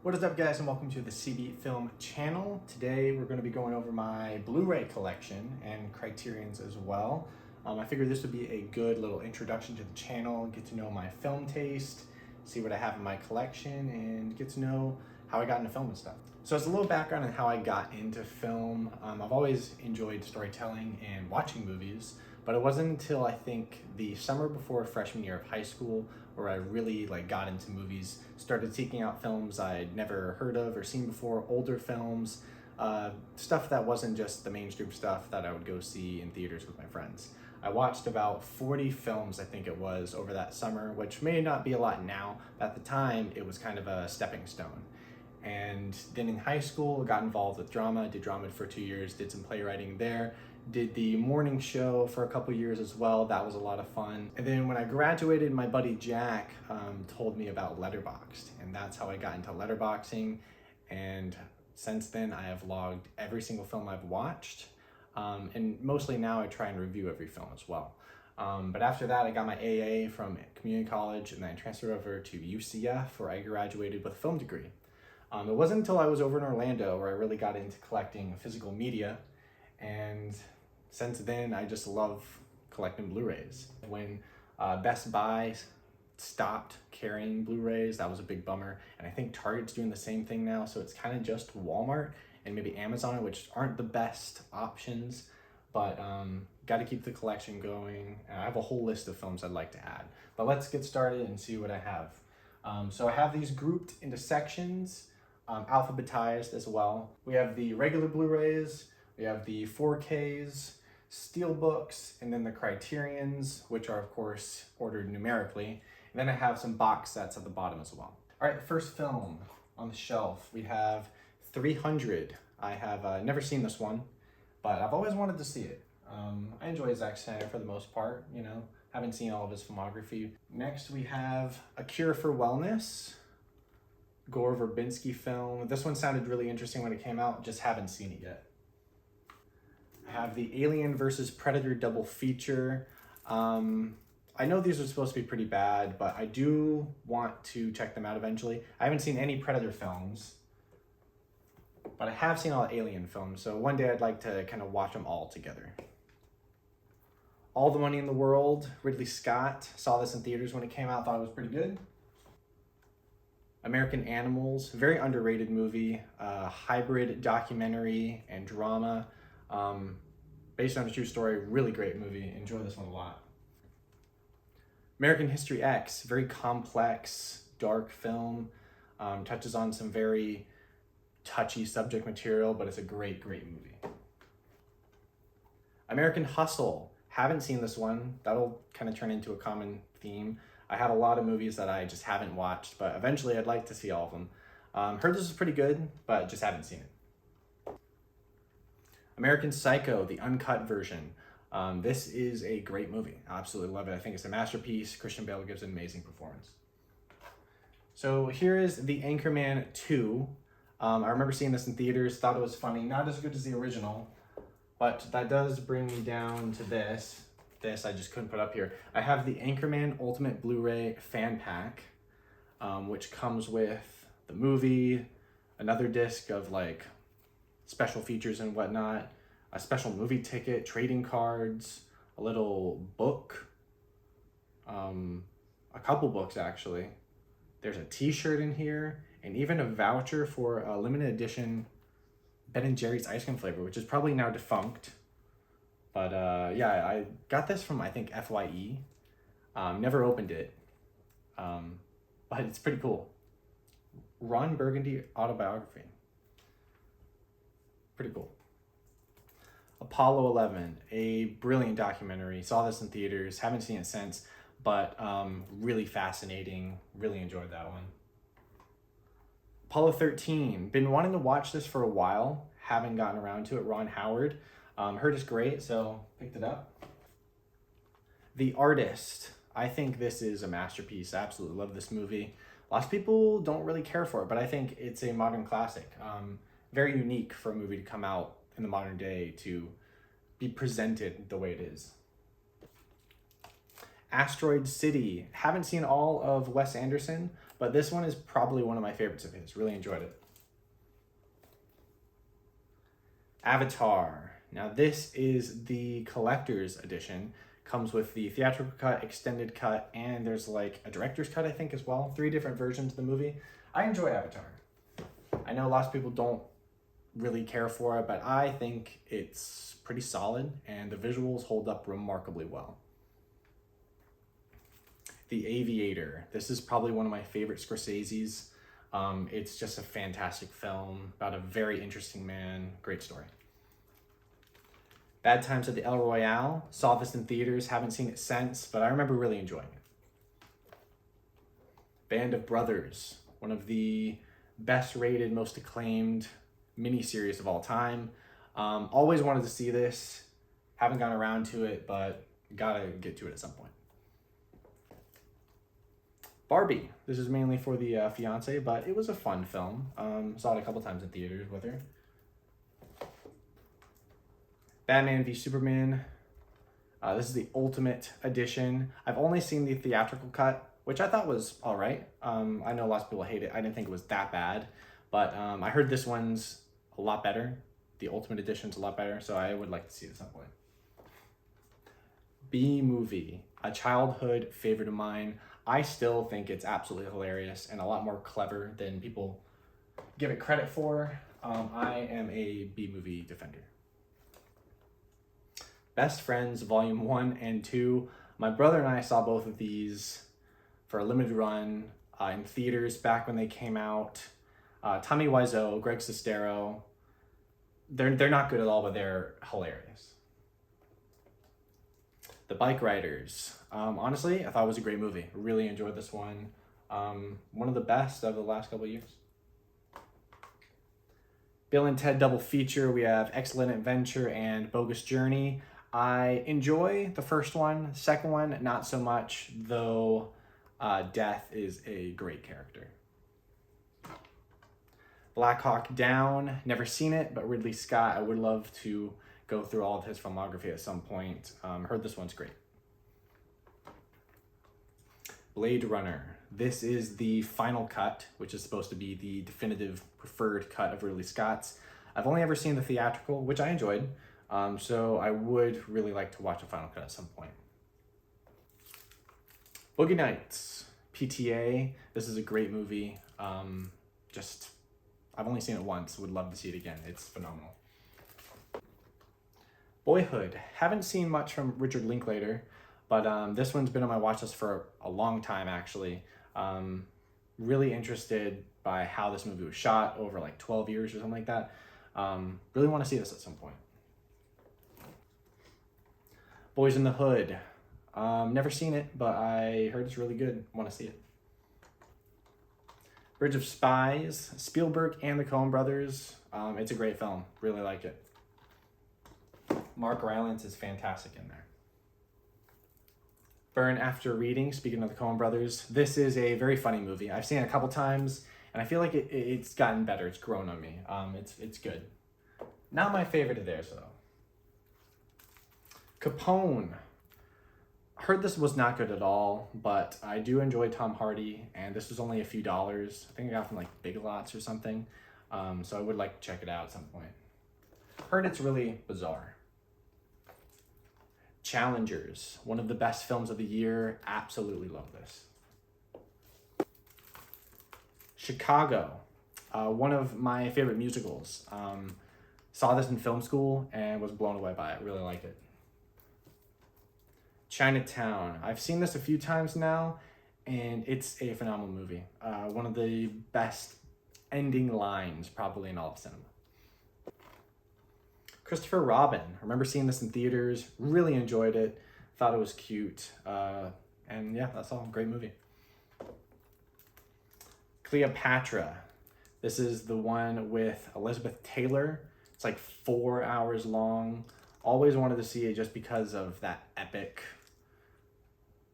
What is up, guys, and welcome to the cbfilm channel. Today we're going to be going over my Blu-ray collection and Criterion's as well. I figured this would be a good little introduction to the channel, get to know my film taste, see what I have in my collection, and get to know how I got into film and stuff. So as a little background on how I got into film, I've always enjoyed storytelling and watching movies, but it wasn't until I think the summer before freshman year of high school where I really got into movies, started seeking out films I'd never heard of or seen before, older films, stuff that wasn't just the mainstream stuff that I would go see in theaters with my friends. I watched about 40 films, I think it was, over that summer, which may not be a lot now. At the time, it was kind of a stepping stone. And then in high school, I got involved with drama, did drama for 2 years, did some playwriting there, did the morning show for a couple years as well. That was a lot of fun. And then when I graduated, my buddy Jack told me about Letterboxd, and that's how I got into letterboxing. And since then, I have logged every single film I've watched. And mostly now I try and review every film as well. But after that, I got my AA from community college, and then I transferred over to UCF, where I graduated with a film degree. It wasn't until I was over in Orlando where I really got into collecting physical media, and since then I just love collecting Blu-rays. When Best Buy stopped carrying Blu-rays, that was a big bummer, and I think Target's doing the same thing now, so it's kind of just Walmart and maybe Amazon, which aren't the best options, but got to keep the collection going. I have a whole list of films I'd like to add, but let's get started and see what I have. So I have these grouped into sections, alphabetized as well. We have the regular Blu-rays, we have the 4Ks, Steelbooks, and then the Criterions, which are of course ordered numerically. And then I have some box sets at the bottom as well. All right, the first film on the shelf, we have 300. I have never seen this one, but I've always wanted to see it. I enjoy Zack Snyder for the most part, haven't seen all of his filmography. Next we have A Cure for Wellness, Gore Verbinski film. This one sounded really interesting when it came out, just haven't seen it yet. I have the Alien vs. Predator double feature. I know these are supposed to be pretty bad, but I do want to check them out eventually. I haven't seen any Predator films, but I have seen all the Alien films, so one day I'd like to kind of watch them all together. All the Money in the World, Ridley Scott. Saw this in theaters when it came out, thought it was pretty good. American Animals, very underrated movie, hybrid documentary and drama, based on a true story, really great movie, enjoy this one a lot. American History X, very complex, dark film, touches on some very touchy subject material, but it's a great, great movie. American Hustle, haven't seen this one. That'll kind of turn into a common theme. I have a lot of movies that I just haven't watched, but eventually I'd like to see all of them. Heard this is pretty good, but just haven't seen it. American Psycho, the uncut version. This is a great movie. I absolutely love it. I think it's a masterpiece. Christian Bale gives an amazing performance. So here is The Anchorman 2. I remember seeing this in theaters, thought it was funny. Not as good as the original, but that does bring me down to this. This I just couldn't put up here. I have the Anchorman Ultimate Blu-ray Fan Pack, which comes with the movie, another disc of special features and whatnot, a special movie ticket, trading cards, a little book, a couple books actually. There's a t-shirt in here, and even a voucher for a limited edition Ben & Jerry's ice cream flavor, which is probably now defunct. But yeah, I got this from, I think, FYE. Never opened it, but it's pretty cool. Ron Burgundy autobiography. Pretty cool. Apollo 11, a brilliant documentary. Saw this in theaters, haven't seen it since, but really fascinating. Really enjoyed that one. Apollo 13, been wanting to watch this for a while, haven't gotten around to it. Ron Howard, heard it's great, so picked it up. The Artist, I think this is a masterpiece. I absolutely love this movie. Lots of people don't really care for it, but I think it's a modern classic. Very unique for a movie to come out in the modern day to be presented the way it is. Asteroid City. Haven't seen all of Wes Anderson, but this one is probably one of my favorites of his. Really enjoyed it. Avatar. Now this is the collector's edition. Comes with the theatrical cut, extended cut, and there's like a director's cut, I think, as well. 3 different versions of the movie. I enjoy Avatar. I know lots of people don't really care for it, but I think it's pretty solid and the visuals hold up remarkably well. The Aviator. This is probably one of my favorite Scorsese's. It's just a fantastic film about a very interesting man. Great story. Bad Times at the El Royale. Saw this in theaters, haven't seen it since, but I remember really enjoying it. Band of Brothers, one of the best rated, most acclaimed miniseries of all time. Always wanted to see this, haven't gotten around to it, but gotta get to it at some point. Barbie. This is mainly for the fiance, but it was a fun film. Saw it a couple times in theaters with her. Batman v Superman. This is the Ultimate Edition. I've only seen the theatrical cut, which I thought was all right. I know lots of people hate it. I didn't think it was that bad, but I heard this one's a lot better. The Ultimate Edition's a lot better, so I would like to see it at some point. B-Movie, a childhood favorite of mine. I still think it's absolutely hilarious and a lot more clever than people give it credit for. I am a B-Movie defender. Best Friends Volume 1 and 2. My brother and I saw both of these for a limited run in theaters back when they came out. Tommy Wiseau, Greg Sestero. They're not good at all, but they're hilarious. The Bike Riders. Honestly, I thought it was a great movie. Really enjoyed this one. One of the best of the last couple of years. Bill and Ted Double Feature. We have Excellent Adventure and Bogus Journey. I enjoy the first one. Second one, not so much, though Death is a great character. Black Hawk Down. Never seen it, but Ridley Scott, I would love to go through all of his filmography at some point. Heard this one's great. Blade Runner. This is the final cut, which is supposed to be the definitive preferred cut of Ridley Scott's. I've only ever seen the theatrical, which I enjoyed, so I would really like to watch a final cut at some point. Boogie Nights. PTA. This is a great movie. I've only seen it once, would love to see it again. It's phenomenal. Boyhood. Haven't seen much from Richard Linklater, but this one's been on my watch list for a long time, actually. Really interested by how this movie was shot over like 12 years or something like that. Really want to see this at some point. Boys in the Hood. Never seen it, but I heard it's really good. Want to see it. Bridge of Spies. Spielberg and the Coen brothers. It's a great film. Really like it. Mark Rylance is fantastic in there. Burn After Reading, speaking of the Coen brothers. This is a very funny movie. I've seen it a couple times, and I feel like it's gotten better. It's grown on me. It's good. Not my favorite of theirs, though. Capone. Heard this was not good at all, but I do enjoy Tom Hardy, and this was only a few dollars. I think I got it from like Big Lots or something, so I would like to check it out at some point. Heard it's really bizarre. Challengers, one of the best films of the year. Absolutely love this. Chicago, one of my favorite musicals. Saw this in film school and was blown away by it. Really like it. Chinatown. I've seen this a few times now, and it's a phenomenal movie. One of the best ending lines probably in all of cinema. Christopher Robin. I remember seeing this in theaters. Really enjoyed it. Thought it was cute. And yeah, that's all. Great movie. Cleopatra. This is the one with Elizabeth Taylor. It's like 4 hours long. Always wanted to see it just because of that epic,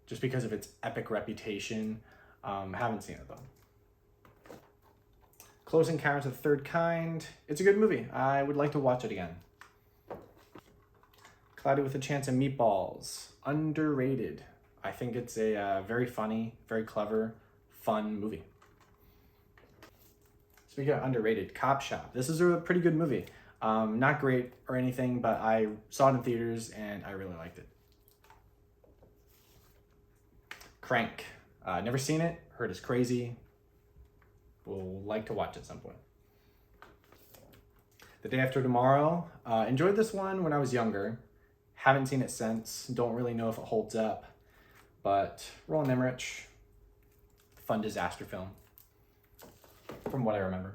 just because of its epic reputation. Haven't seen it though. Close Encounters of the Third Kind. It's a good movie. I would like to watch it again. Cloudy with a Chance of Meatballs. Underrated. I think it's a very funny, very clever, fun movie. Speaking of underrated, Cop Shop. This is a pretty good movie. Not great or anything, but I saw it in theaters and I really liked it. Crank. Never seen it, heard it's crazy. Will like to watch it at some point. The Day After Tomorrow. Enjoyed this one when I was younger. Haven't seen it since. Don't really know if it holds up. But Roland Emmerich. Fun disaster film. From what I remember.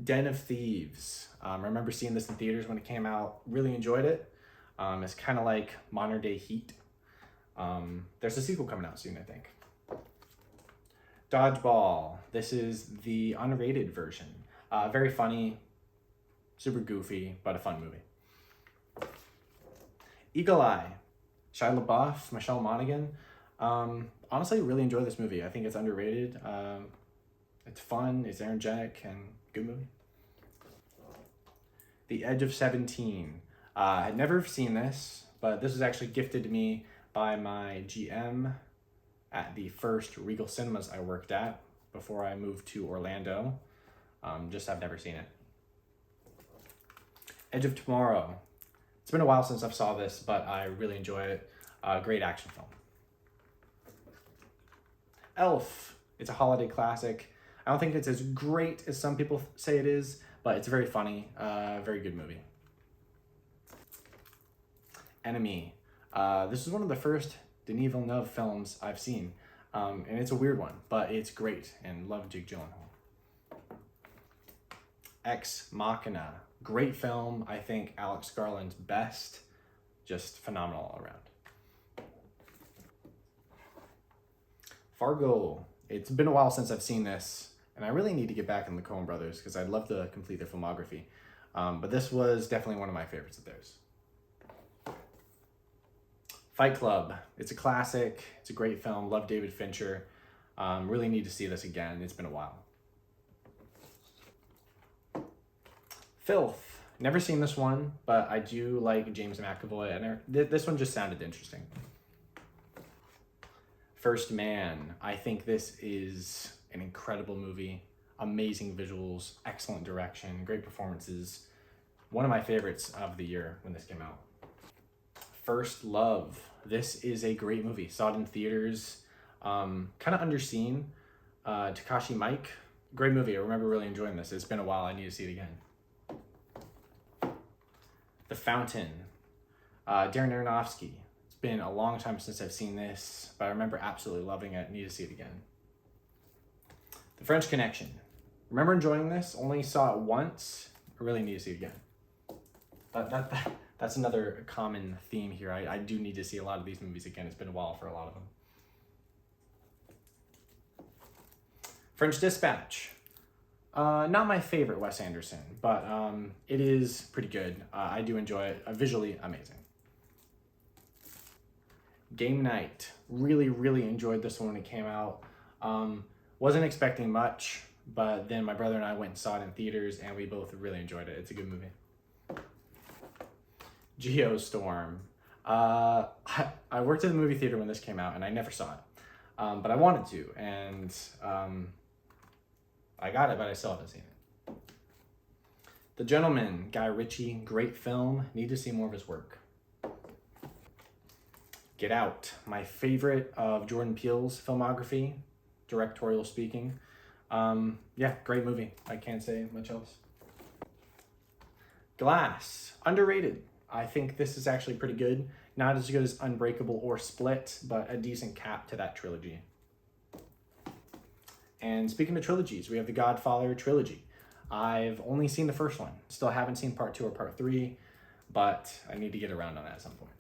Den of Thieves. I remember seeing this in theaters when it came out. Really enjoyed it. It's kind of like modern day Heat. There's a sequel coming out soon, I think. Dodgeball. This is the unrated version. Very funny, super goofy, but a fun movie. Eagle Eye. Shia LaBeouf, Michelle Monaghan. Honestly, really enjoy this movie. I think it's underrated. It's fun, it's energetic, and good movie. The Edge of 17. I'd never seen this, but this was actually gifted to me by my GM at the first Regal Cinemas I worked at before I moved to Orlando. Just I've never seen it. Edge of Tomorrow. It's been a while since I've saw this, but I really enjoy it. Great action film. Elf. It's a holiday classic. I don't think it's as great as some people say it is, but it's very funny. Very good movie. Enemy. This is one of the first Denis Villeneuve films I've seen, and it's a weird one, but it's great, and love Jake Gyllenhaal. Ex Machina. Great film. I think Alex Garland's best. Just phenomenal all around. Fargo. It's been a while since I've seen this, and I really need to get back in the Coen brothers because I'd love to complete their filmography. But this was definitely one of my favorites of theirs. Fight Club. It's a classic. It's a great film. Love David Fincher. Really need to see this again. It's been a while. Filth. Never seen this one, but I do like James McAvoy, and this one just sounded interesting. First Man. I think this is an incredible movie. Amazing visuals, excellent direction, great performances. One of my favorites of the year when this came out. First Love. This is a great movie. Saw it in theaters. Kind of underseen. Takashi Miike. Great movie. I remember really enjoying this. It's been a while. I need to see it again. The Fountain. Darren Aronofsky. It's been a long time since I've seen this, but I remember absolutely loving it. Need to see it again. The French Connection. Remember enjoying this. Only saw it once. I really need to see it again. That's another common theme here. I do need to see a lot of these movies again. It's been a while for a lot of them. French Dispatch. Not my favorite Wes Anderson, but it is pretty good. I do enjoy it. Visually amazing. Game Night. Really, really enjoyed this one when it came out. Wasn't expecting much, but then my brother and I went and saw it in theaters, and we both really enjoyed it. It's a good movie. Geostorm. I worked at the movie theater when this came out, and I never saw it. But I wanted to, and I got it, but I still haven't seen it. The Gentleman, Guy Ritchie, great film. Need to see more of his work. Get Out, my favorite of Jordan Peele's filmography, directorial speaking. Yeah, great movie. I can't say much else. Glass, underrated. I think this is actually pretty good. Not as good as Unbreakable or Split, but a decent cap to that trilogy. And speaking of trilogies, we have the Godfather trilogy. I've only seen the first one. Still haven't seen part 2 or part 3, but I need to get around on that at some point.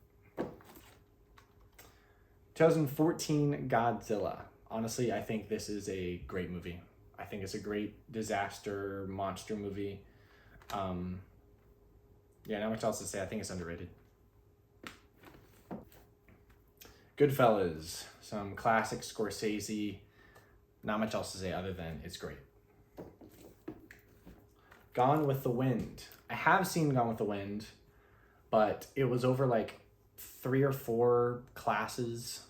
2014 Godzilla. Honestly, I think this is a great movie. I think it's a great disaster monster movie. Yeah, not much else to say. I think it's underrated. Goodfellas, some classic Scorsese. Not much else to say other than it's great. Gone with the Wind. I have seen Gone with the Wind, but it was over like 3 or 4 classes.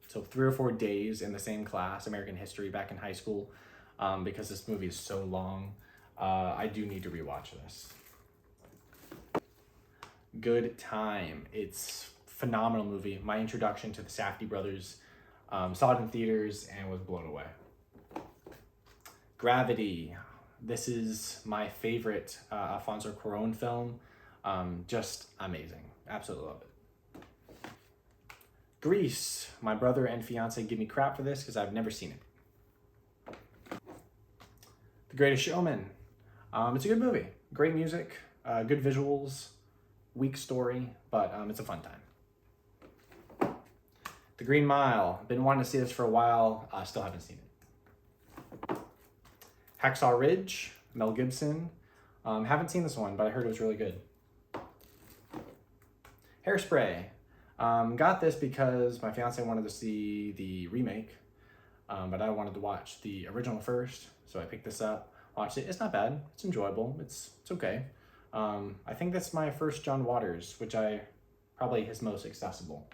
So 3 or 4 days in the same class, American history, back in high school. because this movie is so long. I do need to rewatch this. Good Time. It's a phenomenal movie. My introduction to the Safdie brothers. Saw it in theaters and was blown away. Gravity. This is my favorite Alfonso Cuarón film. Just amazing. Absolutely love it. Grease. My brother and fiance give me crap for this because I've never seen it. The Greatest Showman. It's a good movie. Great music, good visuals, weak story, but it's a fun time. The Green Mile. Been wanting to see this for a while. Still haven't seen it. Hacksaw Ridge. Mel Gibson. Haven't seen this one, but I heard it was really good. Hairspray. Got this because my fiance wanted to see the remake, but I wanted to watch the original first, so I picked this up, watched it. It's not bad. It's enjoyable. It's okay. I think that's my first John Waters, which probably his most accessible.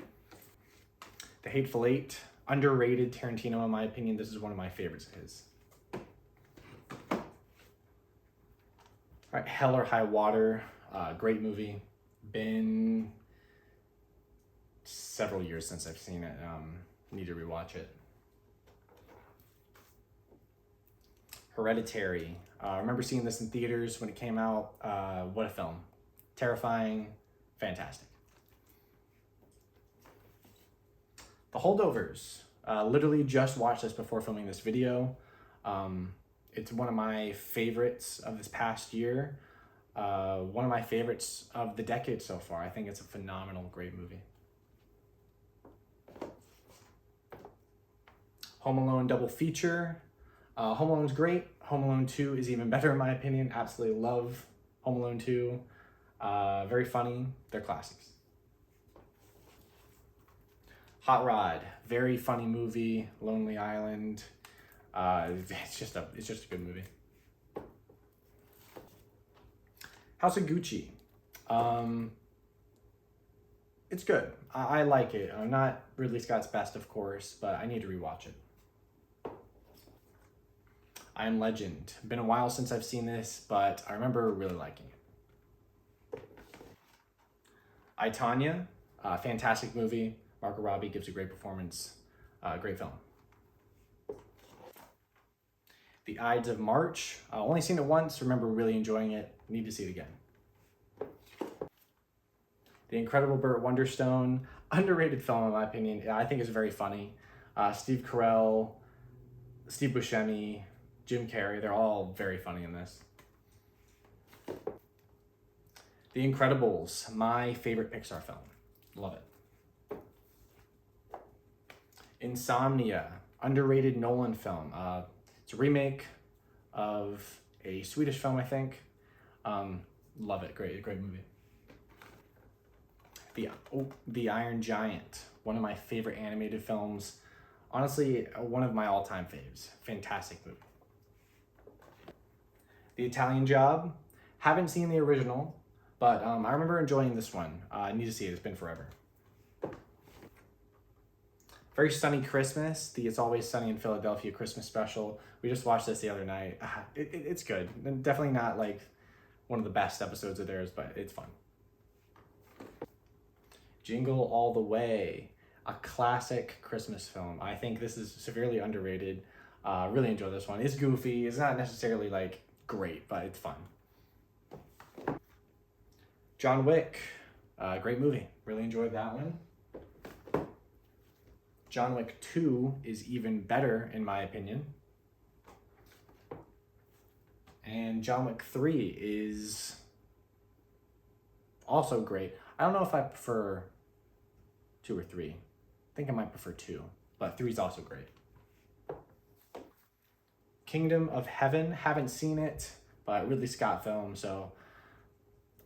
The Hateful Eight. Underrated Tarantino, in my opinion. This is one of my favorites of his. All right, Hell or High Water. Great movie. Been several years since I've seen it. Need to rewatch it. Hereditary. I remember seeing this in theaters when it came out. What a film. Terrifying. Fantastic. The Holdovers. Literally just watched this before filming this video. It's one of my favorites of this past year. One of my favorites of the decade so far. I think it's a phenomenal, great movie. Home Alone double feature. Home Alone's great. Home Alone 2 is even better in my opinion. Absolutely love Home Alone 2. Very funny. They're classics. Hot Rod. Very funny movie. Lonely Island. It's just a good movie. House of Gucci. It's good. I like it. Not Ridley Scott's best, of course, but I need to rewatch it. I Am Legend. Been a while since I've seen this, but I remember really liking it. I, Tonya. Fantastic movie. Margot Robbie gives a great performance. Great film. The Ides of March. Only seen it once. Remember really enjoying it. Need to see it again. The Incredible Burt Wonderstone. Underrated film in my opinion. I think it's very funny. Steve Carell, Steve Buscemi, Jim Carrey. They're all very funny in this. The Incredibles. My favorite Pixar film. Love it. Insomnia. Underrated Nolan film. It's a remake of a Swedish film, I think. Love it. Great movie. The Iron Giant. One of my favorite animated films. Honestly, one of my all-time faves. Fantastic movie. The Italian Job. Haven't seen the original, but I remember enjoying this one. I need to see it. It's been forever. Very Sunny Christmas, the It's Always Sunny in Philadelphia Christmas special. We just watched this the other night. It's good. Definitely not like one of the best episodes of theirs, but it's fun. Jingle All the Way, a classic Christmas film. I think this is severely underrated. Really enjoy this one. It's goofy. It's not necessarily like great, but it's fun. John Wick, great movie. Really enjoyed that one. John Wick 2 is even better, in my opinion. And John Wick 3 is also great. I don't know if I prefer 2 or 3. I think I might prefer 2, but 3 is also great. Kingdom of Heaven, haven't seen it, but Ridley Scott film, so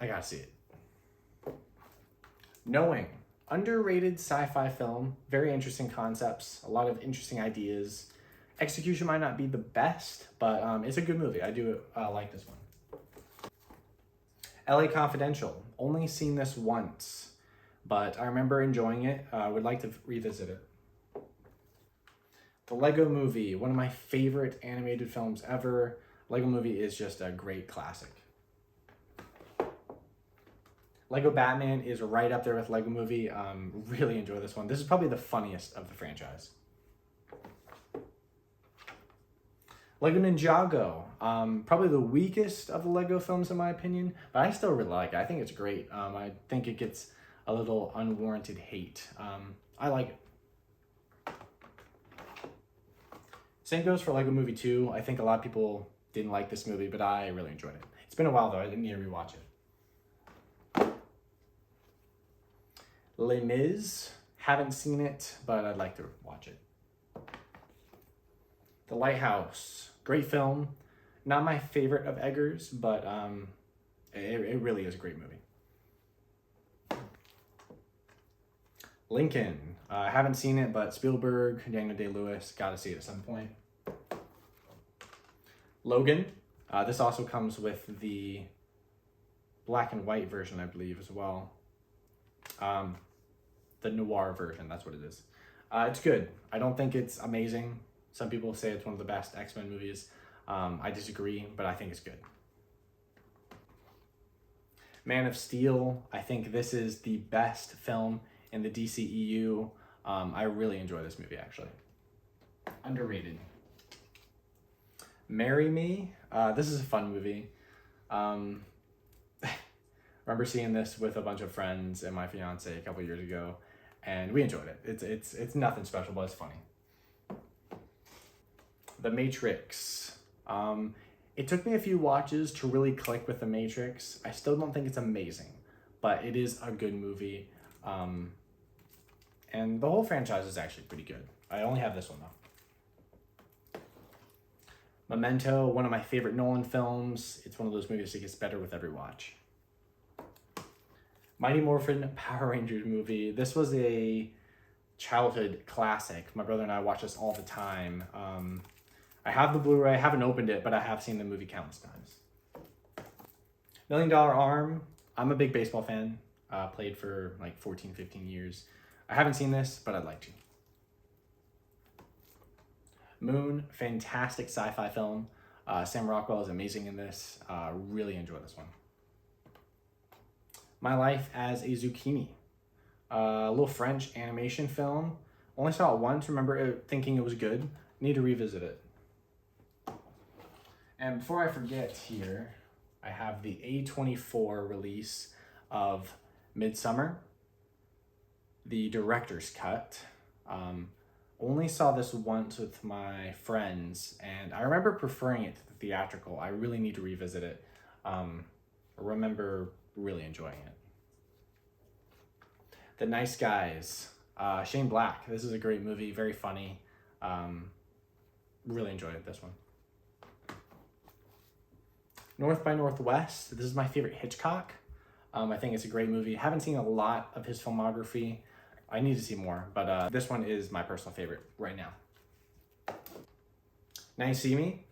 I gotta see it. Knowing. Underrated sci-fi film, very interesting concepts, a lot of interesting ideas. Execution might not be the best, but it's a good movie. I do like this one. LA Confidential, only seen this once, but I remember enjoying it. Would like to revisit it. The Lego Movie, one of my favorite animated films ever. Lego Movie is just a great classic. Lego Batman is right up there with Lego Movie. Really enjoy this one. This is probably the funniest of the franchise. Lego Ninjago, probably the weakest of the Lego films in my opinion, but I still really like it. I think it's great. I think it gets a little unwarranted hate. I like it. Same goes for Lego Movie 2. I think a lot of people didn't like this movie, but I really enjoyed it. It's been a while though, I didn't need to rewatch it. Les Mis, haven't seen it, but I'd like to watch it. The Lighthouse, great film. Not my favorite of Eggers, but it really is a great movie. Lincoln, I haven't seen it, but Spielberg, Daniel Day-Lewis, gotta see it at some point. Logan, this also comes with the black and white version, I believe, as well. The noir version, that's what it is. It's good. I don't think it's amazing. Some people say it's one of the best X-Men movies. I disagree, but I think it's good. Man of Steel, I think this is the best film in the DCEU. I really enjoy this movie, actually. Underrated. Marry Me, this is a fun movie. Remember seeing this with a bunch of friends and my fiance a couple years ago, and we enjoyed it. It's nothing special, but it's funny. The Matrix. It took me a few watches to really click with The Matrix. I still don't think it's amazing, but it is a good movie. And the whole franchise is actually pretty good. I only have this one though. Memento, one of my favorite Nolan films. It's one of those movies that gets better with every watch. Mighty Morphin Power Rangers movie. This was a childhood classic. My brother and I watch this all the time. I have the Blu-ray, I haven't opened it, but I have seen the movie countless times. $1 Million Arm. I'm a big baseball fan. Played for like 14, 15 years. I haven't seen this, but I'd like to. Moon, fantastic sci-fi film. Sam Rockwell is amazing in this. Really enjoy this one. My Life as a Zucchini. A little French animation film. Only saw it once, remember thinking it was good. Need to revisit it. And before I forget here, I have the A24 release of Midsummer, the director's cut. Only saw this once with my friends, and I remember preferring it to the theatrical. I really need to revisit it. I remember really enjoying it. The Nice Guys, Shane Black. This is a great movie, very funny. Really enjoyed this one. North by Northwest. This is my favorite Hitchcock. I think it's a great movie. Haven't seen a lot of his filmography. I need to see more, but this one is my personal favorite right now. Now You See Me.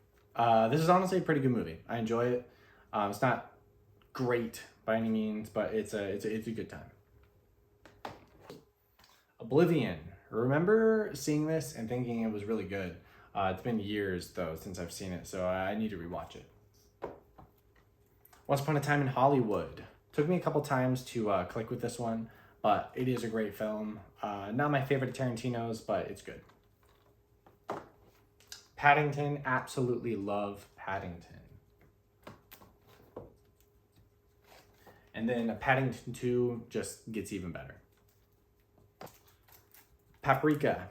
This is honestly a pretty good movie. I enjoy it. It's not great by any means, but it's a good time. Oblivion. Remember seeing this and thinking it was really good. It's been years though since I've seen it, so I need to rewatch it. Once Upon a Time in Hollywood. Took me a couple times to click with this one, but it is a great film. Not my favorite of Tarantino's, but it's good. Paddington, absolutely love Paddington. And then Paddington 2 just gets even better. Paprika.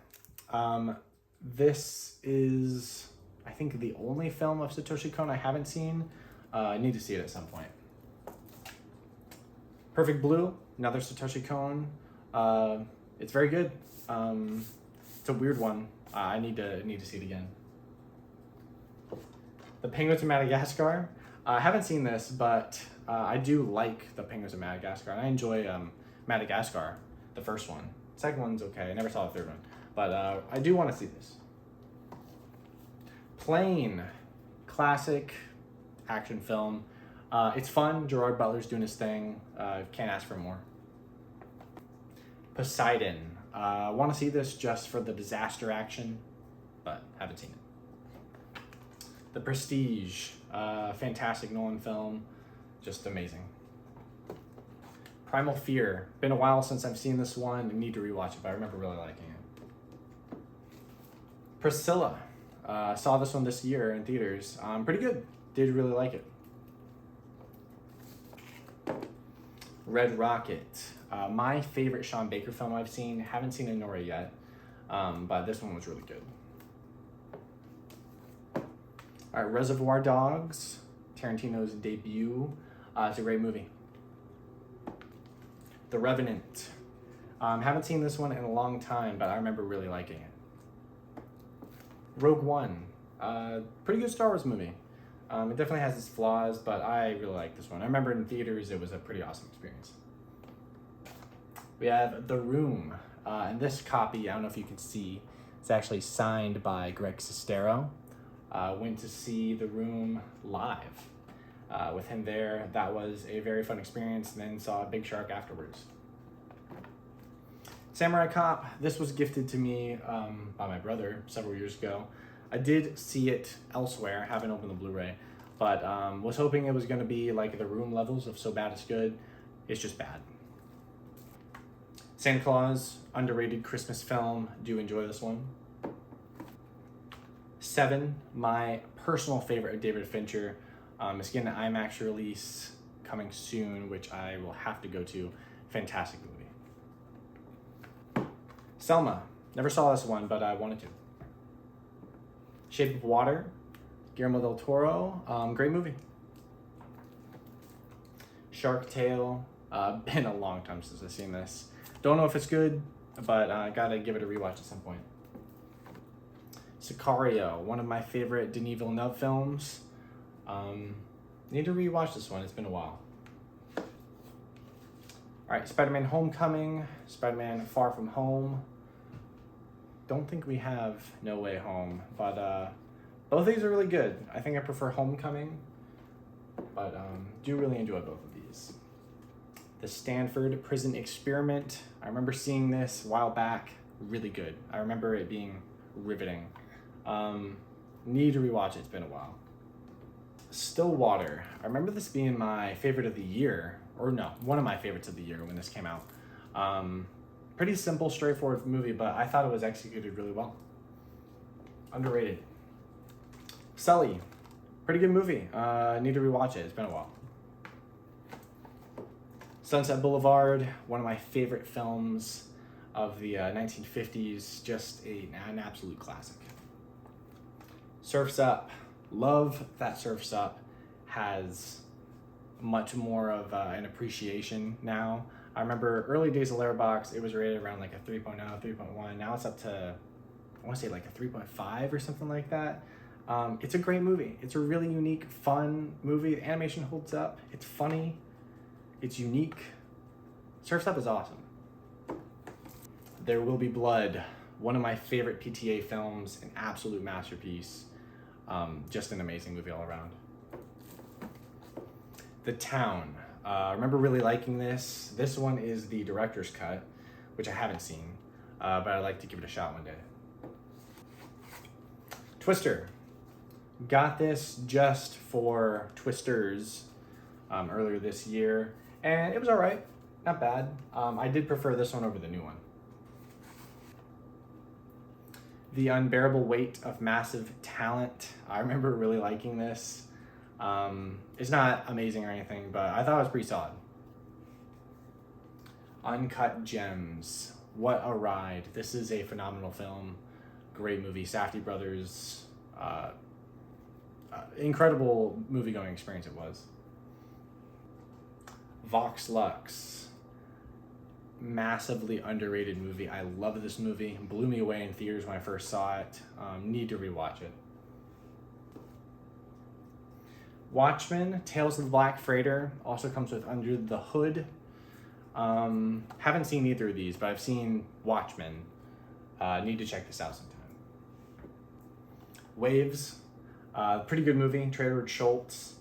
This is, I think, the only film of Satoshi Kon I haven't seen. I need to see it at some point. Perfect Blue, another Satoshi Kon. It's very good. It's a weird one. I need to see it again. The Penguins of Madagascar. I haven't seen this, but I do like The Penguins of Madagascar, and I enjoy Madagascar, the first one. Second one's okay. I never saw the third one, but I do want to see this. Plane, classic action film. It's fun. Gerard Butler's doing his thing. Can't ask for more. Poseidon. Want to see this just for the disaster action. but haven't seen it. The Prestige, fantastic Nolan film, just amazing. Primal Fear, been a while since I've seen this one. I need to rewatch it, but I remember really liking it. Priscilla, saw this one this year in theaters. Pretty good, did really like it. Red Rocket, my favorite Sean Baker film I've seen. Haven't seen Nora yet, but this one was really good. All right, Reservoir Dogs, Tarantino's debut. It's a great movie. The Revenant. Haven't seen this one in a long time, but I remember really liking it. Rogue One. Pretty good Star Wars movie. It definitely has its flaws, but I really like this one. I remember in theaters, it was a pretty awesome experience. We have The Room. And this copy, I don't know if you can see, it's actually signed by Greg Sestero. Went to see The Room live with him there. That was a very fun experience, and then saw Big Shark afterwards. Samurai Cop, this was gifted to me by my brother several years ago. I did see it elsewhere, haven't opened the Blu-ray, but was hoping it was going to be like The Room levels of so bad it's good. It's just bad. Santa Claus, underrated Christmas film. Do enjoy this one. Seven, my personal favorite of David Fincher. It's getting an IMAX release coming soon, which I will have to go to. Fantastic movie. Selma, never saw this one, but I wanted to. Shape of Water, Guillermo del Toro, great movie. Shark Tale, been a long time since I've seen this. Don't know if it's good, but gotta give it a rewatch at some point. Sicario, one of my favorite Denis Villeneuve films. Need to rewatch this one, it's been a while. All right, Spider-Man Homecoming, Spider-Man Far From Home. Don't think we have No Way Home, but both of these are really good. I think I prefer Homecoming, but do really enjoy both of these. The Stanford Prison Experiment. I remember seeing this a while back, really good. I remember it being riveting. Need to rewatch it, it's been a while. Stillwater. I remember this being my favorite of the year, or no, one of my favorites of the year when this came out. Pretty simple, straightforward movie, but I thought it was executed really well. Underrated. Sully. Pretty good movie. Need to rewatch it, it's been a while. Sunset Boulevard, one of my favorite films of the 1950s, just an absolute classic. Surf's Up. Love that Surf's Up has much more of an appreciation now. I remember early days of Letterboxd, it was rated around like a 3.0, 3.1. Now it's up to, I want to say like a 3.5 or something like that. It's a great movie. It's a really unique, fun movie. The animation holds up. It's funny. It's unique. Surf's Up is awesome. There Will Be Blood, one of my favorite PTA films, an absolute masterpiece. Just an amazing movie all around. The Town. I remember really liking this. This one is the director's cut, which I haven't seen, but I'd like to give it a shot one day. Twister. Got this just for Twisters earlier this year, and it was all right. Not bad. I did prefer this one over the new one. The Unbearable Weight of Massive Talent. I remember really liking this. It's not amazing or anything, but I thought it was pretty solid. Uncut Gems. What a ride. This is a phenomenal film. Great movie. Safdie brothers. Incredible movie-going experience it was. Vox Lux. Massively underrated movie. I love this movie. It blew me away in theaters when I first saw it. Need to rewatch it. Watchmen, Tales of the Black Freighter, also comes with Under the Hood. Haven't seen either of these, but I've seen Watchmen. Need to check this out sometime. Waves, pretty good movie, Trader Schultz.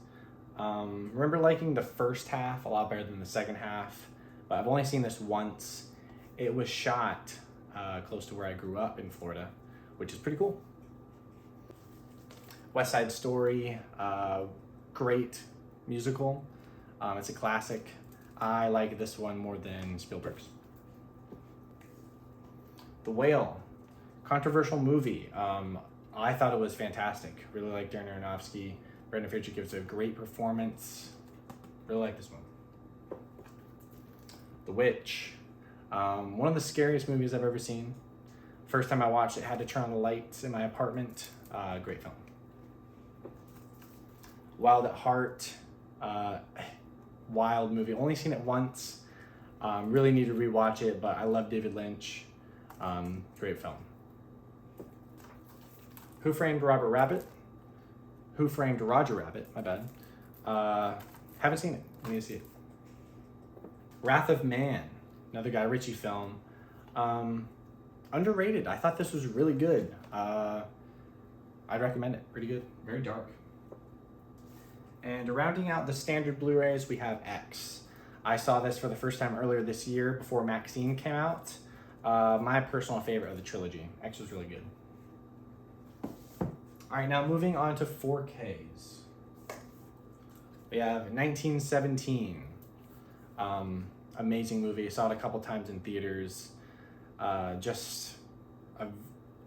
Remember liking the first half a lot better than the second half, but I've only seen this once. It was shot close to where I grew up in Florida, which is pretty cool. West Side Story, great musical. It's a classic. I like this one more than Spielberg's. The Whale, controversial movie. I thought it was fantastic. Really like Darren Aronofsky. Brendan Fraser gives a great performance. Really like this one. The Witch, one of the scariest movies I've ever seen. First time I watched it, had to turn on the lights in my apartment. Great film. Wild at Heart, wild movie. Only seen it once. Really need to rewatch it, but I love David Lynch. Great film. Who Framed Roger Rabbit? Who Framed Roger Rabbit? My bad. Haven't seen it. I need to see it. Wrath of Man, another Guy Ritchie film. Underrated. I thought this was really good. I'd recommend it. Pretty good. Very dark. And rounding out the standard Blu-rays, we have X. I saw this for the first time earlier this year before Maxine came out. My personal favorite of the trilogy. X was really good. All right, now moving on to 4Ks. We have 1917. Amazing movie. Saw it a couple times in theaters. Just an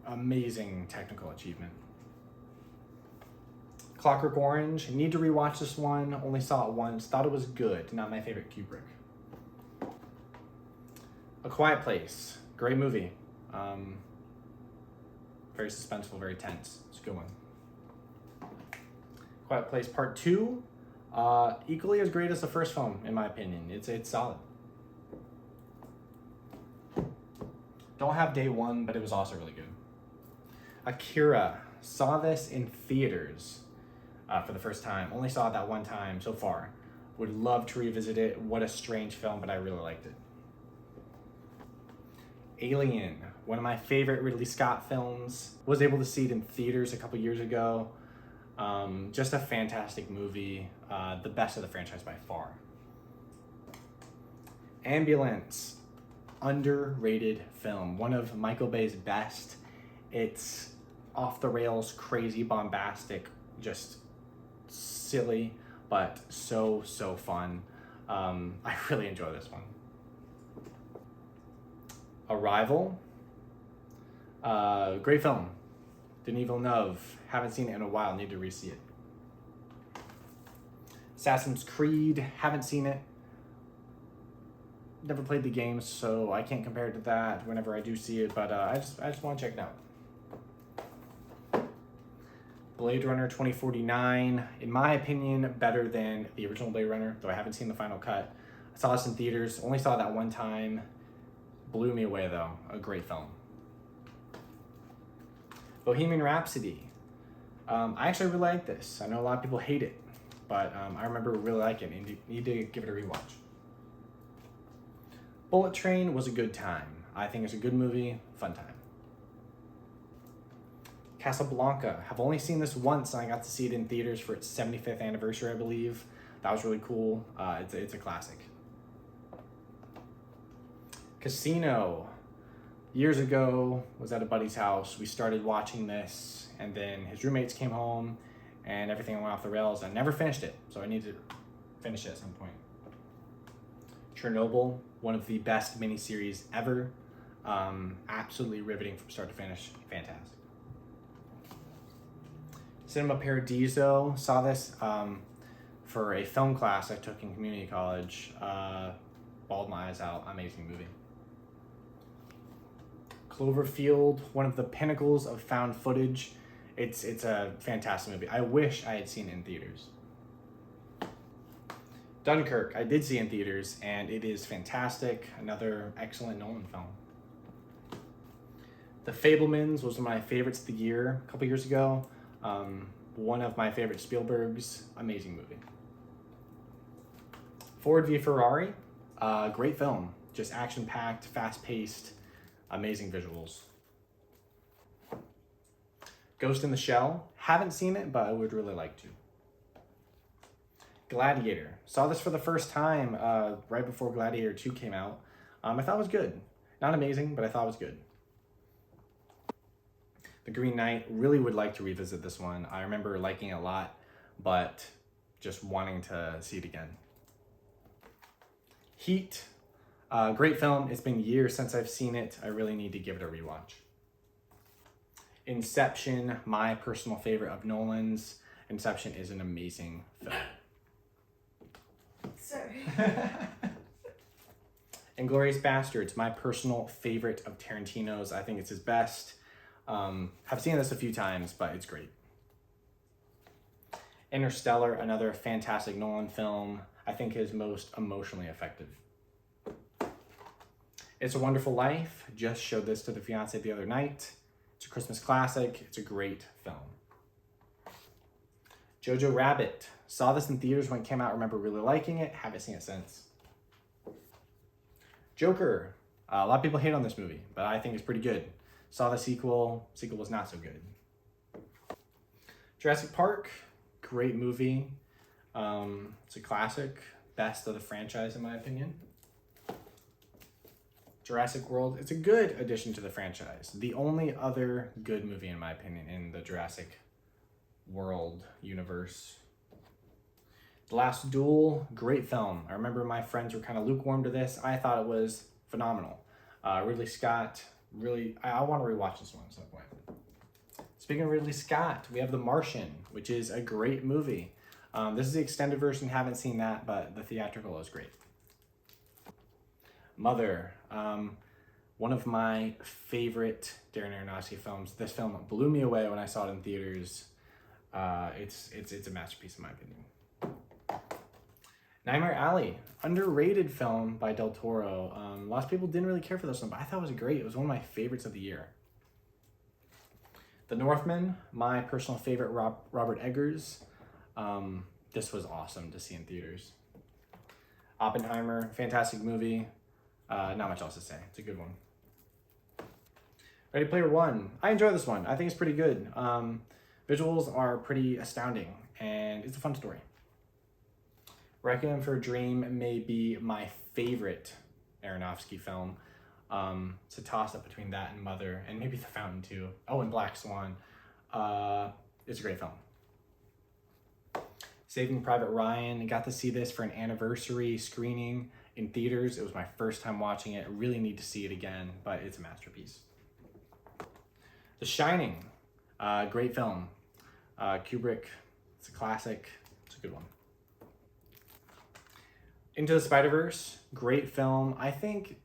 amazing technical achievement. Clockwork Orange. Need to rewatch this one. Only saw it once. Thought it was good. Not my favorite Kubrick. A Quiet Place. Great movie. Very suspenseful, very tense. It's a good one. Quiet Place Part 2. Equally as great as the first film, in my opinion. It's solid. Don't have day one, but it was also really good. Akira. Saw this in theaters for the first time. Only saw it that one time so far. Would love to revisit it. What a strange film, but I really liked it. Alien. One of my favorite Ridley Scott films. Was able to see it in theaters a couple years ago. Just a fantastic movie. The best of the franchise by far. Ambulance. Underrated film. One of Michael Bay's best. It's off the rails, crazy, bombastic, just silly, but so fun. I really enjoy this one. Arrival. Great film. Denis Villeneuve. Haven't seen it in a while. Need to re-see it. Assassin's Creed. Haven't seen it. Never played the games, so I can't compare it to that whenever I do see it, but I just want to check it out. Blade Runner 2049, in my opinion, better than the original Blade Runner, though I haven't seen the final cut. I saw this in theaters, only saw that one time. Blew me away, though. A great film. Bohemian Rhapsody. I actually really like this. I know a lot of people hate it, but I remember really liking it. Need to give it a rewatch. Bullet Train was a good time. I think it's a good movie, fun time. Casablanca. Have only seen this once, and I got to see it in theaters for its 75th anniversary, I believe. That was really cool. It's a classic. Casino. Years ago, was at a buddy's house. We started watching this, and then his roommates came home, and everything went off the rails. I never finished it, so I need to finish it at some point. Chernobyl, one of the best miniseries ever. Absolutely riveting from start to finish. Fantastic. Cinema Paradiso. Saw this for a film class I took in community college. Bawled my eyes out. Amazing movie. Cloverfield, one of the pinnacles of found footage. It's a fantastic movie. I wish I had seen it in theaters. Dunkirk, I did see in theaters, and it is fantastic. Another excellent Nolan film. The Fabelmans was one of my favorites of the year a couple years ago. One of my favorite Spielberg's. Amazing movie. Ford v Ferrari, great film. Just action-packed, fast-paced, amazing visuals. Ghost in the Shell, haven't seen it, but I would really like to. Gladiator. Saw this for the first time right before Gladiator 2 came out. I thought it was good. Not amazing, but I thought it was good. The Green Knight, really would like to revisit this one. I remember liking it a lot, but just wanting to see it again. Heat, great film. It's been years since I've seen it. I really need to give it a rewatch. Inception, my personal favorite of Nolan's. Inception is an amazing film. Sorry. Inglourious Basterds, my personal favorite of Tarantino's. I think it's his best. I've seen this a few times, but it's great. Interstellar, another fantastic Nolan film. I think his most emotionally effective. It's a Wonderful Life. Just showed this to the fiance the other night. It's a Christmas classic. It's a great film. Jojo Rabbit. Saw this in theaters when it came out. Remember really liking it. Haven't seen it since. Joker. A lot of people hate on this movie, but I think it's pretty good. Saw the sequel. Sequel was not so good. Jurassic Park. Great movie. It's a classic. Best of the franchise, in my opinion. Jurassic World. It's a good addition to the franchise. The only other good movie, in my opinion, in the Jurassic World universe. The Last Duel. Great film. I remember my friends were kind of lukewarm to this. I thought it was phenomenal. Ridley Scott. Really, I want to rewatch this one at some point. Speaking of Ridley Scott, we have The Martian, which is a great movie. This is the extended version. Haven't seen that, but the theatrical is great. Mother, one of my favorite Darren Aronofsky films. This film blew me away when I saw it in theaters. It's a masterpiece in my opinion. Nightmare Alley, underrated film by Del Toro. Lots of people didn't really care for this one, but I thought it was great. It was one of my favorites of the year. The Northman, my personal favorite, Robert Eggers. This was awesome to see in theaters. Oppenheimer, fantastic movie. Not much else to say. It's a good one. Ready Player One. I enjoy this one. I think it's pretty good. Visuals are pretty astounding, and it's a fun story. Requiem for a Dream may be my favorite Aronofsky film. It's a toss-up between that and Mother, and maybe The Fountain too. Oh, and Black Swan. It's a great film. Saving Private Ryan. I got to see this for an anniversary screening in theaters. It was my first time watching it. I really need to see it again, but it's a masterpiece. The Shining. Great film. Kubrick. It's a classic. It's a good one. Into the Spider-Verse. Great film. I think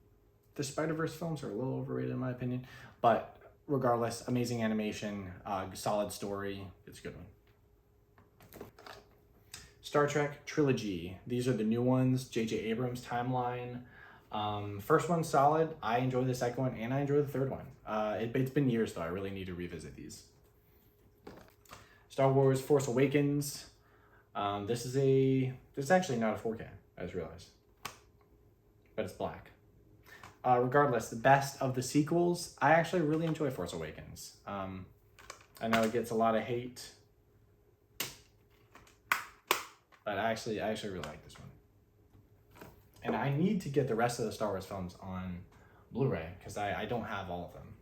the Spider-Verse films are a little overrated in my opinion, but regardless, amazing animation, solid story. It's a good one. Star Trek Trilogy. These are the new ones, J.J. Abrams timeline. First one's solid. I enjoy the second one, and I enjoy the third one. It's been years, though. I really need to revisit these. Star Wars Force Awakens. This is actually not a 4K, I just realized. But it's black. Regardless, the best of the sequels. I actually really enjoy Force Awakens. I know it gets a lot of hate, but I actually really like this one. And I need to get the rest of the Star Wars films on Blu-ray because I don't have all of them.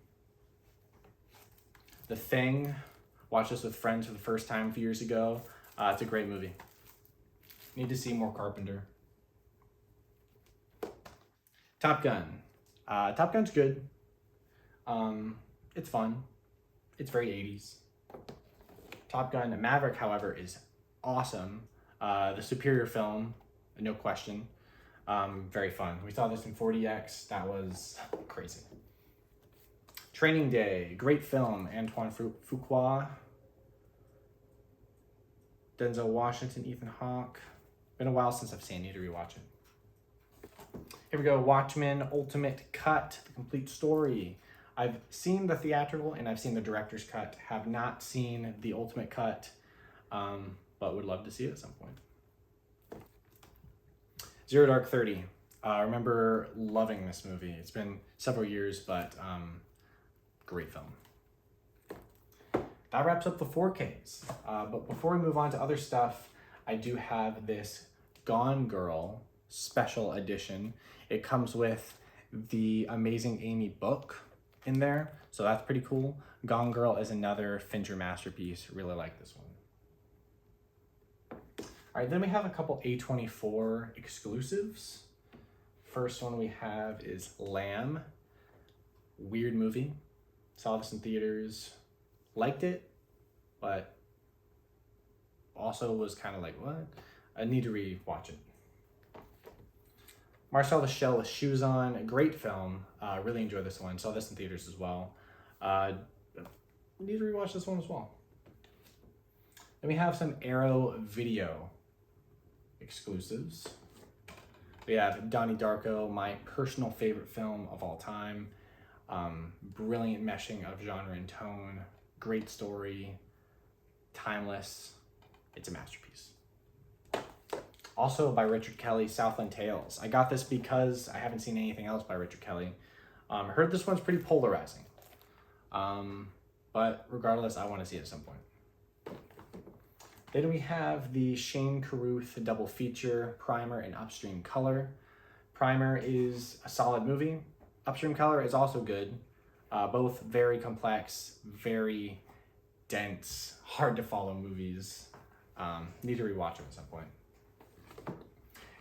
The Thing, watched this with friends for the first time a few years ago. It's a great movie. Need to see more Carpenter. Top Gun. Top Gun's good. It's fun. It's very 80s. Top Gun Maverick, however, is awesome. The superior film, no question. Very fun. We saw this in 4DX. That was crazy. Training Day, great film. Antoine Fuqua, Denzel Washington, Ethan Hawke. Been a while since I've seen it. Need to rewatch it. Here we go. Watchmen Ultimate Cut, the complete story. I've seen the theatrical and I've seen the director's cut. Have not seen the Ultimate Cut, but would love to see it at some point. Zero Dark 30. I remember loving this movie. It's been several years, but great film. That wraps up the 4Ks. But before we move on to other stuff, I do have this Gone Girl special edition. It comes with the Amazing Amy book. in there, so that's pretty cool. Gone Girl is another Fincher masterpiece. Really like this one. All right, then we have a couple A24 exclusives. First one we have is Lamb. Weird movie. Saw this in theaters. Liked it, but also was kind of like, what? I need to re-watch it. Marcel the Shell with Shoes On. A great film. Really enjoyed this one. Saw this in theaters as well. Need to re-watch this one as well. Then we have some Arrow Video exclusives. We have Donnie Darko, my personal favorite film of all time. Brilliant meshing of genre and tone. Great story. Timeless. It's a masterpiece. Also by Richard Kelly, Southland Tales. I got this because I haven't seen anything else by Richard Kelly. I heard this one's pretty polarizing. But regardless, I want to see it at some point. Then we have the Shane Carruth double feature, Primer and Upstream Color. Primer is a solid movie. Upstream Color is also good. Both very complex, very dense, hard to follow movies. Need to rewatch them at some point.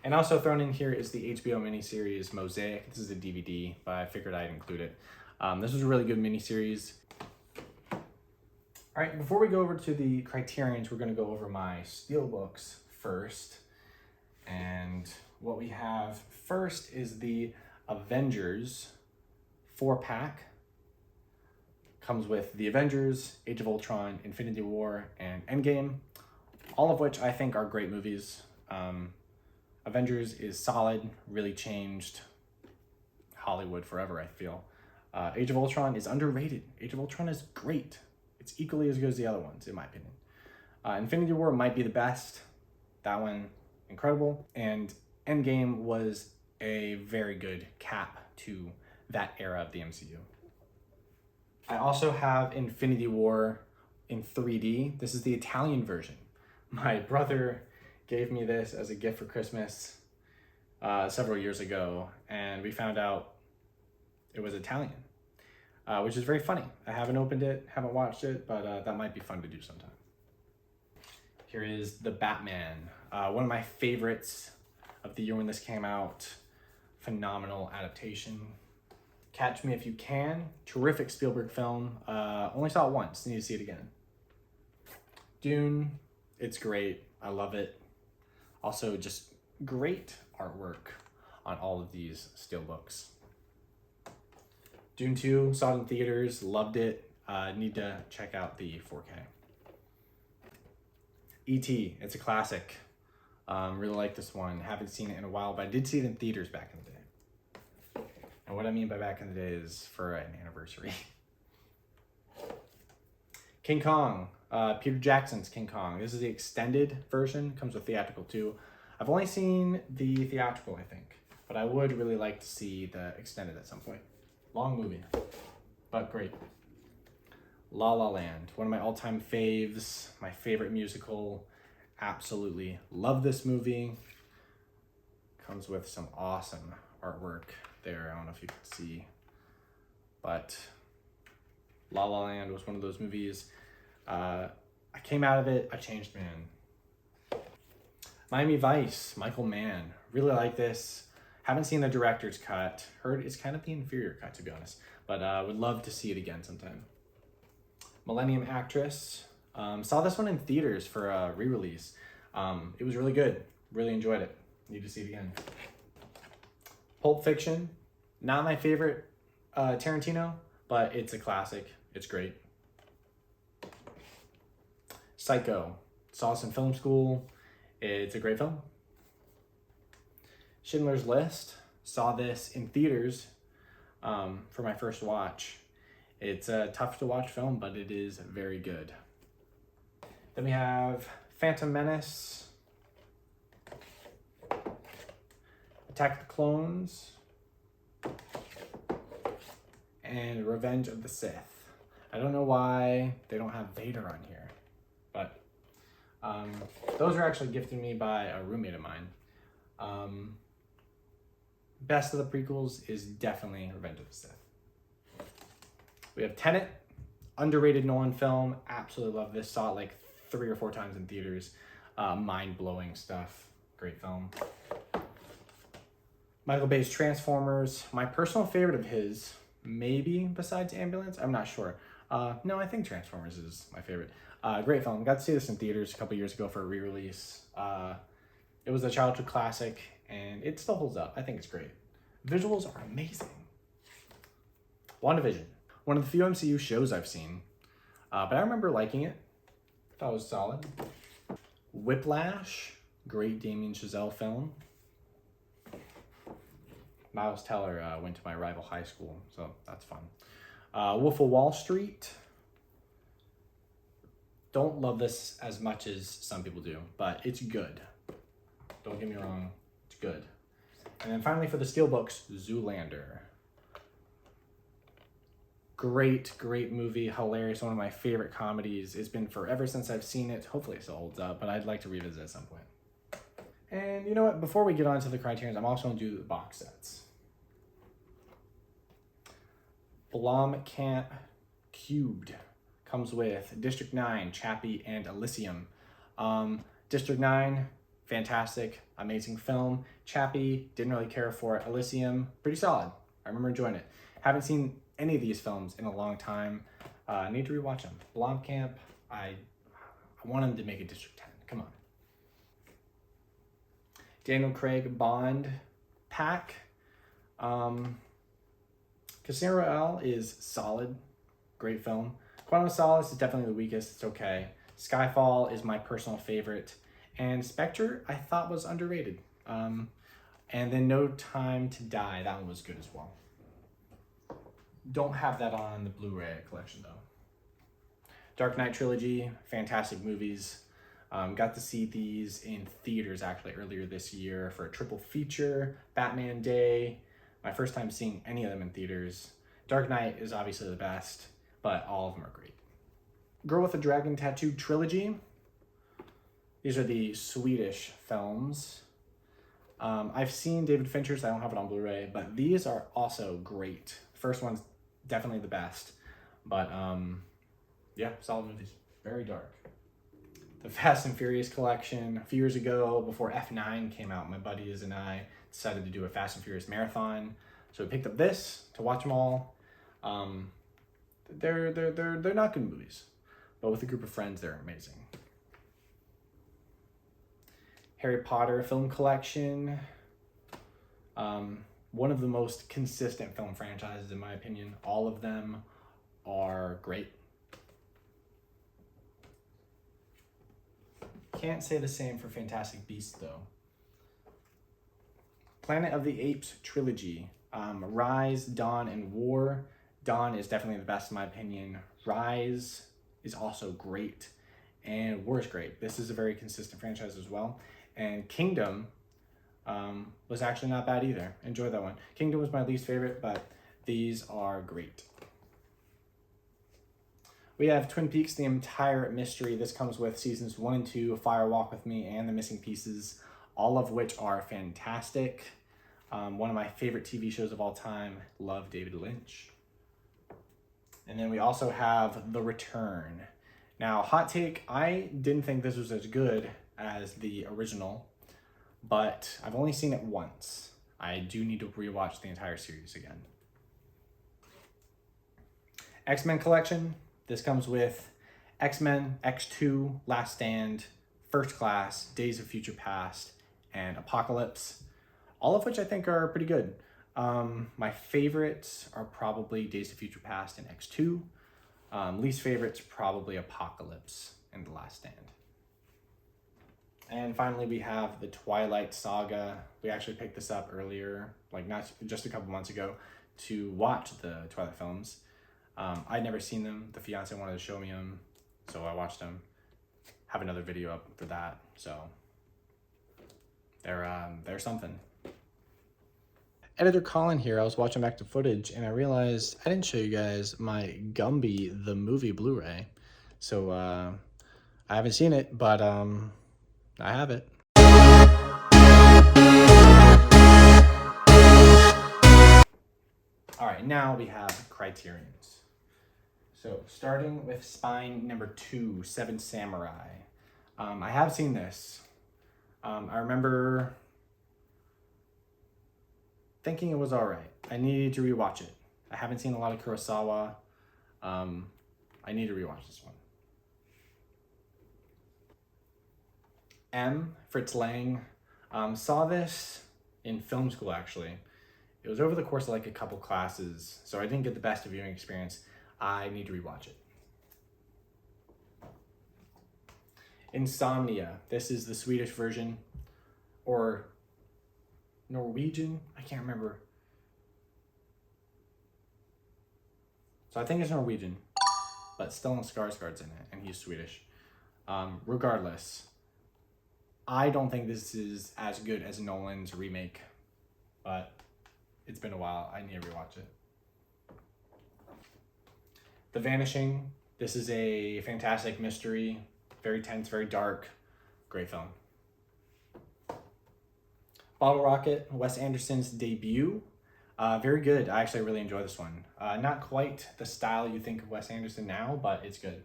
And also thrown in here is the HBO miniseries Mosaic. This is a DVD, but I figured I'd include it. This was a really good miniseries. All right, before we go over to the Criterions, we're gonna go over my Steelbooks first. And what we have first is the Avengers 4-pack. Comes with the Avengers, Age of Ultron, Infinity War, and Endgame, all of which I think are great movies. Avengers is solid, really changed Hollywood forever, I feel. Age of Ultron is underrated. Age of Ultron is great. It's equally as good as the other ones, in my opinion. Infinity War might be the best. That one, incredible. And Endgame was a very good cap to that era of the MCU. I also have Infinity War in 3D. This is the Italian version. My brother gave me this as a gift for Christmas several years ago, and we found out it was Italian, which is very funny. I haven't opened it, haven't watched it, but that might be fun to do sometime. Here is The Batman, one of my favorites of the year when this came out. Phenomenal adaptation. Catch Me If You Can, terrific Spielberg film. Only saw it once, need to see it again. Dune, it's great, I love it. Also just great artwork on all of these Steelbooks. Dune 2, saw it in theaters, loved it. Need to check out the 4K. E.T., it's a classic. Really like this one. Haven't seen it in a while, but I did see it in theaters back in the day. And what I mean by back in the day is for an anniversary. King Kong, Peter Jackson's King Kong. This is the extended version, comes with theatrical too. I've only seen the theatrical, I think, but I would really like to see the extended at some point. Long movie, but great. La La Land, one of my all-time faves, my favorite musical. Absolutely love this movie. Comes with some awesome artwork there. I don't know if you can see, but La La Land was one of those movies. I came out of it a changed man. Miami Vice, Michael Mann. Really like this. Haven't seen the director's cut. Heard it's kind of the inferior cut, to be honest, but would love to see it again sometime. Millennium Actress. Saw this one in theaters for a re-release. It was really good. Really enjoyed it. Need to see it again. Pulp Fiction. Not my favorite Tarantino, but it's a classic. It's great. Psycho. Saw this in film school. It's a great film. Schindler's List. Saw this in theaters for my first watch. It's a tough to watch film, but it is very good. Then we have Phantom Menace, Attack of the Clones, and Revenge of the Sith. I don't know why they don't have Vader on here, but those are actually gifted me by a roommate of mine. Best of the prequels is definitely Revenge of the Sith. We have Tenet, underrated Nolan film. Absolutely love this. Saw it like 3 or 4 times in theaters. Mind-blowing stuff. Great film. Michael Bay's Transformers. My personal favorite of his, maybe besides Ambulance, I'm not sure. No, I think Transformers is my favorite. Great film. Got to see this in theaters a couple years ago for a re-release. It was a childhood classic, and it still holds up. I think it's great. Visuals are amazing. WandaVision. One of the few MCU shows I've seen, but I remember liking it. Thought it was solid. Whiplash. Great Damien Chazelle film. Miles Teller went to my rival high school, so that's fun. Wolf of Wall Street. Don't love this as much as some people do, but it's good. Don't get me wrong, it's good. And then finally for the Steelbooks, Zoolander. Great, great movie, hilarious, one of my favorite comedies. It's been forever since I've seen it. Hopefully it still holds up, but I'd like to revisit at some point. And you know what, before we get on to the Criterions, I'm also gonna do the box sets. Blomkamp Cubed comes with District 9, Chappie, and Elysium. District 9, fantastic, amazing film. Chappie, didn't really care for it. Elysium, pretty solid. I remember enjoying it. Haven't seen any of these films in a long time. Need to rewatch them. Blomkamp, I want him to make a District 10. Come on. Daniel Craig Bond pack. Casino Royale is solid. Great film. Quantum of Solace is definitely the weakest. It's okay. Skyfall is my personal favorite. And Spectre, I thought was underrated. And then No Time to Die. That one was good as well. Don't have that on the Blu-ray collection, though. Dark Knight Trilogy, fantastic movies. Got to see these in theaters, actually, earlier this year for a triple feature. Batman Day. My first time seeing any of them in theaters. Dark Knight is obviously the best, but all of them are great. Girl with a Dragon Tattoo Trilogy. These are the Swedish films. I've seen David Fincher's, I don't have it on Blu-ray, but these are also great. First one's definitely the best, but yeah, solid movies. Very dark. The Fast and Furious collection. A few years ago, before F9 came out, my buddies and I decided to do a Fast and Furious marathon. So we picked up this to watch them all. They're not good movies, but with a group of friends, they're amazing. Harry Potter film collection. One of the most consistent film franchises, in my opinion. All of them are great. Can't say the same for Fantastic Beasts, though. Planet of the Apes trilogy. Rise, Dawn, and War. Dawn is definitely the best in my opinion. Rise is also great. And War is great. This is a very consistent franchise as well. And Kingdom was actually not bad either. Enjoyed that one. Kingdom was my least favorite, but these are great. We have Twin Peaks, the entire mystery. This comes with seasons 1 and 2, Fire Walk with Me, and The Missing Pieces, all of which are fantastic. One of my favorite TV shows of all time. Love David Lynch. And then we also have The Return. Now, hot take, I didn't think this was as good as the original, but I've only seen it once. I do need to rewatch the entire series again. X-Men collection. This comes with X-Men, X2, Last Stand, First Class, Days of Future Past, and Apocalypse, all of which I think are pretty good. My favorites are probably Days of Future Past and X2. Least favorites, probably Apocalypse and The Last Stand. And finally, we have the Twilight Saga. We actually picked this up earlier, like not just a couple months ago, to watch the Twilight films. I'd never seen them. The fiance wanted to show me them, so I watched them. Have another video up for that, so they're something. Editor Colin here. I was watching back the footage and I realized I didn't show you guys my Gumby the movie Blu-ray. So I haven't seen it, but I have it. All right, now we have Criterions. So starting with spine number 2, Seven Samurai. I have seen this. I remember thinking it was all right. I needed to rewatch it. I haven't seen a lot of Kurosawa. I need to rewatch this one. M, Fritz Lang. Saw this in film school, actually. It was over the course of like a couple classes, so I didn't get the best viewing experience. I need to rewatch it. Insomnia. This is the Swedish version, or Norwegian. I can't remember. So I think it's Norwegian, but Stellan Skarsgård's in it, and he's Swedish. Regardless, I don't think this is as good as Nolan's remake, but it's been a while. I need to rewatch it. The Vanishing. This is a fantastic mystery. Very tense, very dark. Great film. Bottle Rocket, Wes Anderson's debut. Very good. I actually really enjoy this one. Not quite the style you think of Wes Anderson now, but it's good.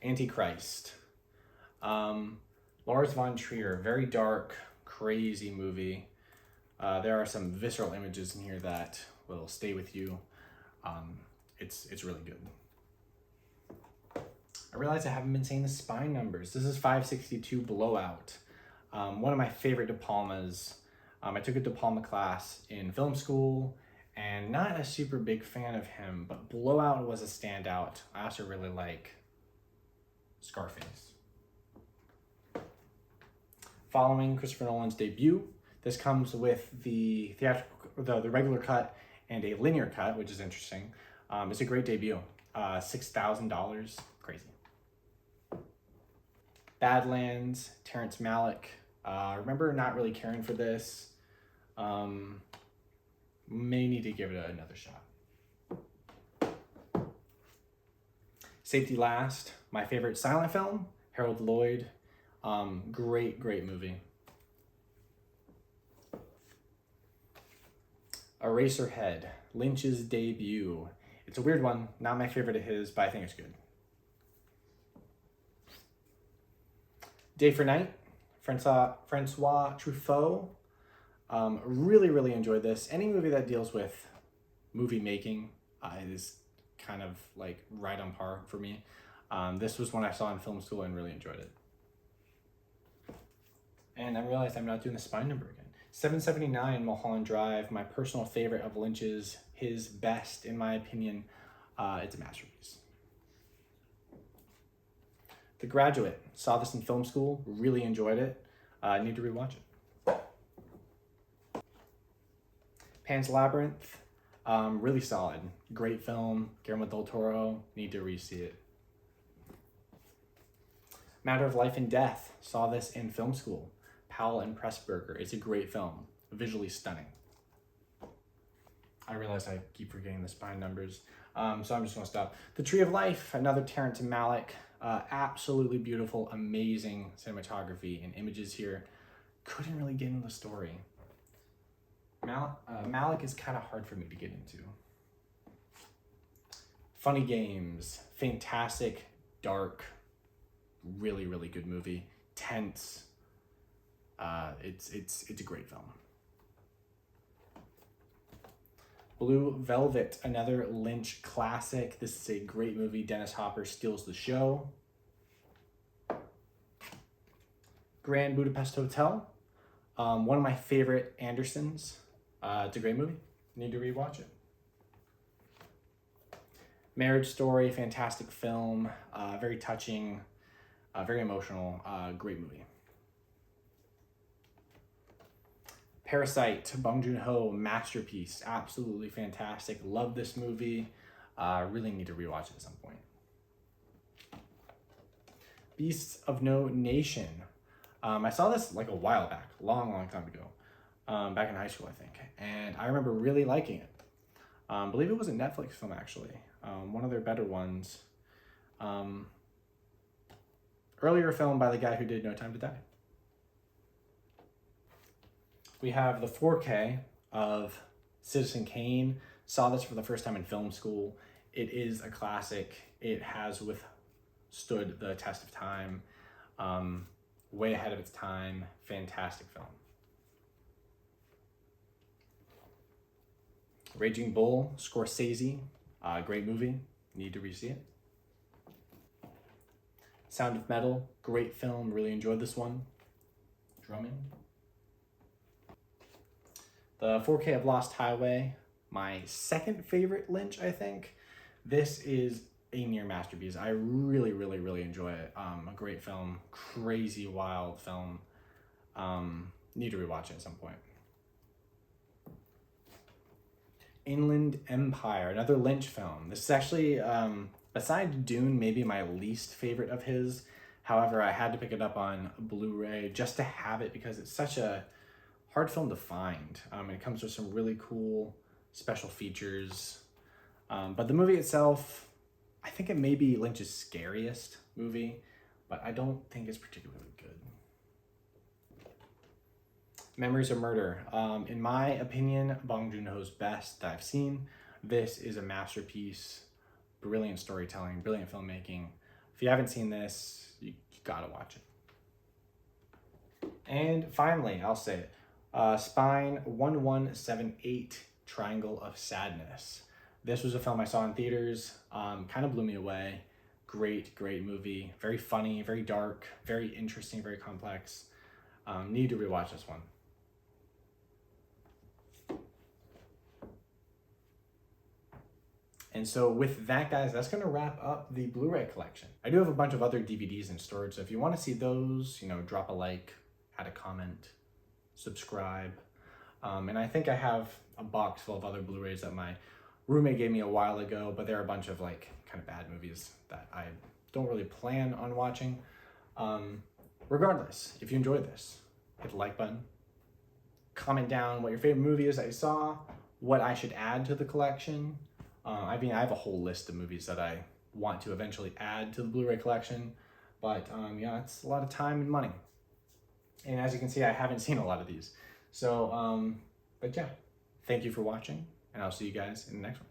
Antichrist. Lars von Trier, very dark, crazy movie. There are some visceral images in here that will stay with you. It's really good. I realize I haven't been saying the spine numbers. This is 562 Blowout. One of my favorite De Palmas. I took a De Palma class in film school, and not a super big fan of him, but Blowout was a standout. I also really like Scarface. Following Christopher Nolan's debut, this comes with the regular cut and a linear cut, which is interesting. It's a great debut. $6,000, crazy. Badlands, Terrence Malick. Remember not really caring for this. May need to give it another shot. Safety Last, my favorite silent film, Harold Lloyd. Great movie. Eraserhead, Lynch's debut. It's a weird one, not my favorite of his, but I think it's good. Day for Night, Francois Truffaut. Really enjoyed this. Any movie that deals with movie making is kind of like right on par for me. This was one I saw in film school and really enjoyed it. And I realized I'm not doing the spine number again. 779 Mulholland Drive, my personal favorite of Lynch's, his best in my opinion. It's a masterpiece. The Graduate, saw this in film school, really enjoyed it. I need to rewatch it. Pan's Labyrinth, really solid. Great film, Guillermo del Toro, need to re-see it. Matter of Life and Death, saw this in film school. Powell and Pressburger, it's a great film, visually stunning. I realize I keep forgetting the spine numbers, so I'm just gonna stop. The Tree of Life, another Terrence Malick, absolutely beautiful, amazing cinematography and images here. Couldn't really get into the story. Malick is kind of hard for me to get into. Funny Games, fantastic, dark, really good movie. Tense. It's a great film. Blue Velvet, another Lynch classic. This is a great movie. Dennis Hopper steals the show. Grand Budapest Hotel, one of my favorite Andersons. It's a great movie. Need to rewatch it. Marriage Story, fantastic film. Very touching, very emotional. Great movie. Parasite, Bong Joon-ho, masterpiece, absolutely fantastic. Love this movie. Really need to rewatch it at some point. Beasts of No Nation. I saw this like a while back, long time ago, back in high school, I think. And I remember really liking it. I believe it was a Netflix film, actually. One of their better ones. Earlier film by the guy who did No Time to Die. We have the 4K of Citizen Kane. Saw this for the first time in film school. It is a classic. It has withstood the test of time. Way ahead of its time. Fantastic film. Raging Bull, Scorsese, great movie. Need to re-see it. Sound of Metal, great film. Really enjoyed this one. Drumming. The 4K of Lost Highway, my second favorite Lynch, I think. This is a near masterpiece. I really, really, really enjoy it. A great film, crazy, wild film. Need to rewatch it at some point. Inland Empire, another Lynch film. This is actually, besides Dune, maybe my least favorite of his. However, I had to pick it up on Blu-ray just to have it because it's such a hard film to find. It comes with some really cool special features. But the movie itself, I think it may be Lynch's scariest movie, but I don't think it's particularly good. Memories of Murder. In my opinion, Bong Joon-ho's best that I've seen. This is a masterpiece, brilliant storytelling, brilliant filmmaking. If you haven't seen this, you gotta watch it. And finally, I'll say it, Spine 1178, Triangle of Sadness. This was a film I saw in theaters, kind of blew me away. Great, great movie. Very funny, very dark, very interesting, very complex. Need to rewatch this one. And so with that, guys, that's going to wrap up the Blu-ray collection. I do have a bunch of other DVDs in storage, so if you want to see those, drop a like, add a comment, subscribe. And I think I have a box full of other Blu-rays that my roommate gave me a while ago, but there are a bunch of kind of bad movies that I don't really plan on watching. Regardless, if you enjoyed this, hit the like button, comment down what your favorite movie is that you saw, what I should add to the collection. I have a whole list of movies that I want to eventually add to the Blu-ray collection, but it's a lot of time and money. And as you can see, I haven't seen a lot of these. So, but yeah, thank you for watching, and I'll see you guys in the next one.